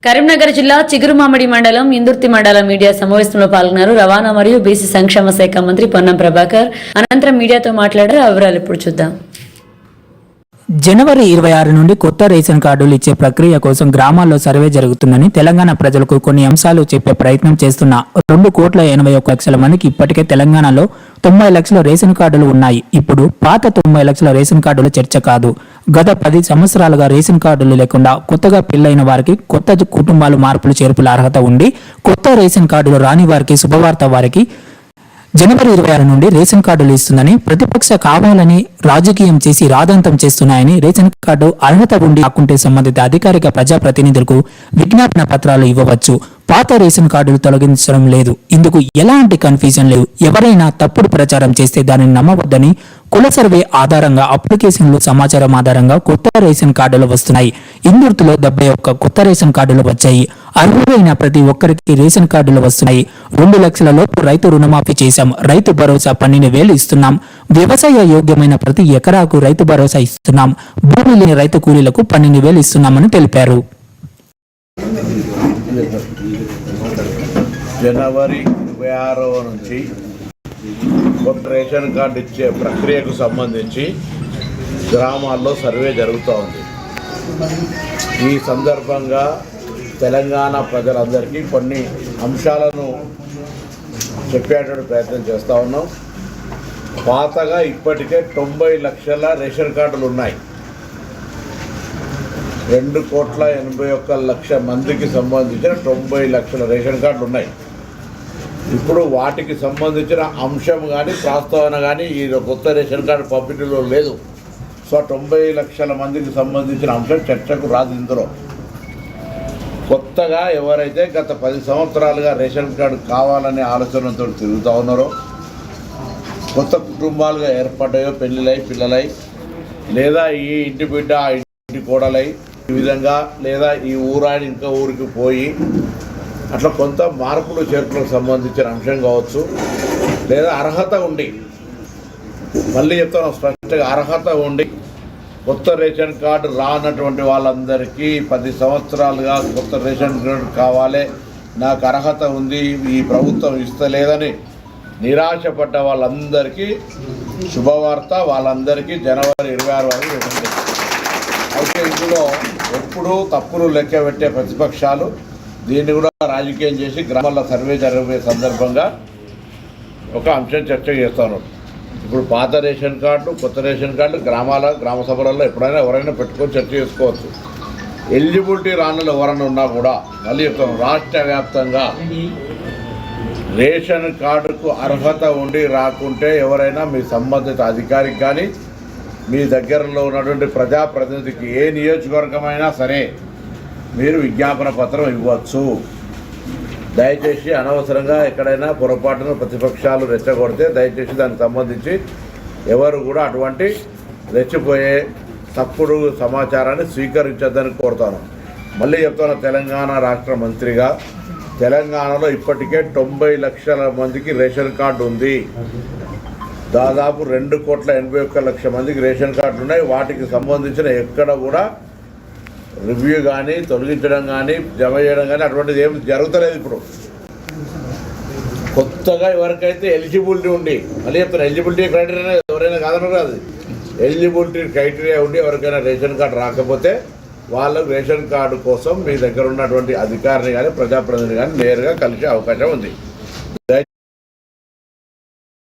కరీంనగర్ జిల్లా చిగురుమామిడి మండలం ఇందుర్తి మండలం మీడియా సమావేశంలో పాల్గొన్నారు. రవాణా మరియు బీసీ సంక్షేమ శాఖ మంత్రి పొన్నం ప్రభాకర్ అనంతరం మీడియాతో మాట్లాడారు. వివరాలు ఇప్పుడు చూద్దాం. జనవరి 26 నుండి కొత్త రేషన్ కార్డులు ఇచ్చే ప్రక్రియ కోసం గ్రామాల్లో సర్వే జరుగుతుందని తెలంగాణ ప్రజలకు కొన్ని అంశాలు చెప్పే ప్రయత్నం చేస్తున్న 2,81,00,000 మందికి ఇప్పటికే తెలంగాణలో 90 లక్షల రేషన్ కార్డులు ఉన్నాయి. ఇప్పుడు పాత 90 లక్షల రేషన్ కార్డుల చర్చ కాదు. గత 10 సంవత్సరాలుగా రేషన్ కార్డులు లేకుండా కొత్తగా పెళ్లైన వారికి, కొత్త కుటుంబాలు మార్పులు చేర్పుల అర్హత ఉండి కొత్త రేషన్ కార్డులు రాని వారికి శుభవార్త. వారికి జనవరి 26 నుండి రేషన్ కార్డులు ఇస్తుందని ప్రతిపక్ష కావాలని రాజకీయం చేసి రాదంతం చేస్తున్నాయని, రేషన్ కార్డు అర్హత ఉండి కాకుంటే సంబంధిత అధికారిక ప్రజాప్రతినిధులకు విజ్ఞాపన పత్రాలు ఇవ్వవచ్చు. పాత రేషన్ కార్డులు తొలగించడం లేదు. ఇందుకు ఎలాంటి కన్ఫ్యూజన్ లేదు. ఎవరైనా తప్పుడు ప్రచారం చేస్తే దానిని నమ్మవద్దని, కుల సర్వే ఆధారంగా, అప్లికేషన్లు సమాచారం ఆధారంగా కొత్త రేషన్ కార్డులు వస్తున్నాయి. ఇందుర్తిలో 71 కొత్త రేషన్ కార్డులు వచ్చాయి. అర్హులైన ప్రతి ఒక్కరికి రేషన్ కార్డులు వస్తున్నాయి. 2 లక్షల లోపు రైతు రుణమాఫీ చేశాం. రైతు భరోసా 12,000 ఇస్తున్నాం. వ్యవసాయ యోగ్యమైన ప్రతి ఎకరాకు రైతు భరోసా ఇస్తున్నాం. భూమి లేని రైతు కూలీలకు 12,000 ఇస్తున్నామని తెలిపారు. జనవరి 26 నుంచి కొత్త రేషన్ కార్డు ఇచ్చే ప్రక్రియకు సంబంధించి గ్రామాల్లో సర్వే జరుగుతూ ఉంది. ఈ సందర్భంగా తెలంగాణ ప్రజలందరికీ కొన్ని అంశాలను చెప్పేటువంటి ప్రయత్నం చేస్తూ ఉన్నాం. పాతగా ఇప్పటికే 90 లక్షల రేషన్ కార్డులు ఉన్నాయి. 2,81,00,000 మందికి సంబంధించిన 90 లక్షల రేషన్ కార్డులు ఉన్నాయి. ఇప్పుడు వాటికి సంబంధించిన అంశం కానీ ప్రస్తావన కానీ ఈ కొత్త రేషన్ కార్డు పంపిణీలో లేదు. సో 90 లక్షల మందికి సంబంధించిన అంశం చర్చకు రాదు. ఇందులో కొత్తగా ఎవరైతే గత 10 సంవత్సరాలుగా రేషన్ కార్డు కావాలనే ఆలోచనతో తిరుగుతూ ఉన్నారో, కొత్త కుటుంబాలుగా ఏర్పడ్డాయో, పెళ్ళిళ్ళై పిల్లలై, లేదా ఈ ఇంటి బిడ్డ ఆ ఇంటి కోడలై, ఈ విధంగా, లేదా ఈ ఊరాని ఇంకా ఊరికి పోయి అట్లా కొంత మార్పులు చేర్పులకు సంబంధించిన అంశం కావచ్చు, లేదా అర్హత ఉండి, మళ్ళీ చెప్తాను స్పష్టంగా, అర్హత ఉండి కొత్త రేషన్ కార్డు రానటువంటి వాళ్ళందరికీ 10 సంవత్సరాలుగా కొత్త రేషన్ కార్డు కావాలి, నాకు అర్హత ఉంది, ఈ ప్రభుత్వం ఇస్తలేదని నిరాశపడ్డ వాళ్ళందరికీ శుభవార్త. వాళ్ళందరికీ జనవరి 26 వరకు ఇవ్వండి. అయితే ఇందులో ఎప్పుడూ తప్పులు లెక్క పెట్టే ప్రతిపక్షాలు దీన్ని కూడా రాజకీయం చేసి గ్రామాల్లో సర్వే జరిగే సందర్భంగా ఒక అంశం చర్చ చేస్తాను. ఇప్పుడు పాత రేషన్ కార్డు, కొత్త రేషన్ కార్డు గ్రామ సభలలో ఎప్పుడైనా ఎవరైనా పెట్టుకొని చర్చ చేసుకోవచ్చు. ఎలిజిబిలిటీ రానులు ఎవరైనా ఉన్నా కూడా మళ్ళీ చెప్తాను, రాష్ట్ర వ్యాప్తంగా రేషన్ కార్డుకు అర్హత ఉండి రాకుంటే ఎవరైనా మీ సంబంధిత అధికారికి కానీ మీ దగ్గరలో ఉన్నటువంటి ప్రజాప్రతినిధికి, ఏ నియోజకవర్గమైనా సరే మీరు విజ్ఞాపన పత్రం ఇవ్వచ్చు. దయచేసి అనవసరంగా ఎక్కడైనా పొరపాటున ప్రతిపక్షాలు రెచ్చగొడితే దయచేసి దానికి సంబంధించి ఎవరు కూడా అటువంటి రెచ్చిపోయే తప్పుడు సమాచారాన్ని స్వీకరించద్దని కోరుతాను. మళ్ళీ చెప్తాను, తెలంగాణ రాష్ట్ర మంత్రిగా తెలంగాణలో ఇప్పటికే 90 లక్షల మందికి రేషన్ కార్డు ఉంది. దాదాపు 2,81,00,000 మందికి రేషన్ కార్డులు ఉన్నాయి. వాటికి సంబంధించిన ఎక్కడ కూడా రివ్యూ కానీ, తొలగించడం కానీ, జమ చేయడం కానీ అటువంటిది ఏమి జరుగుతలేదు. ఇప్పుడు కొత్తగా ఎవరికైతే ఎలిజిబిలిటీ ఉండి, మళ్ళీ చెప్తాను, ఎలిజిబిలిటీ క్రైటీరియా ఎవరైనా కాదన్నారు కాదు, ఎలిజిబిలిటీ క్రైటీరియా ఉండి ఎవరికైనా రేషన్ కార్డు రాకపోతే వాళ్ళకు రేషన్ కార్డు కోసం మీ దగ్గర ఉన్నటువంటి అధికారిని కానీ ప్రజాప్రతినిధిని కానీ నేరుగా కలిసే అవకాశం ఉంది.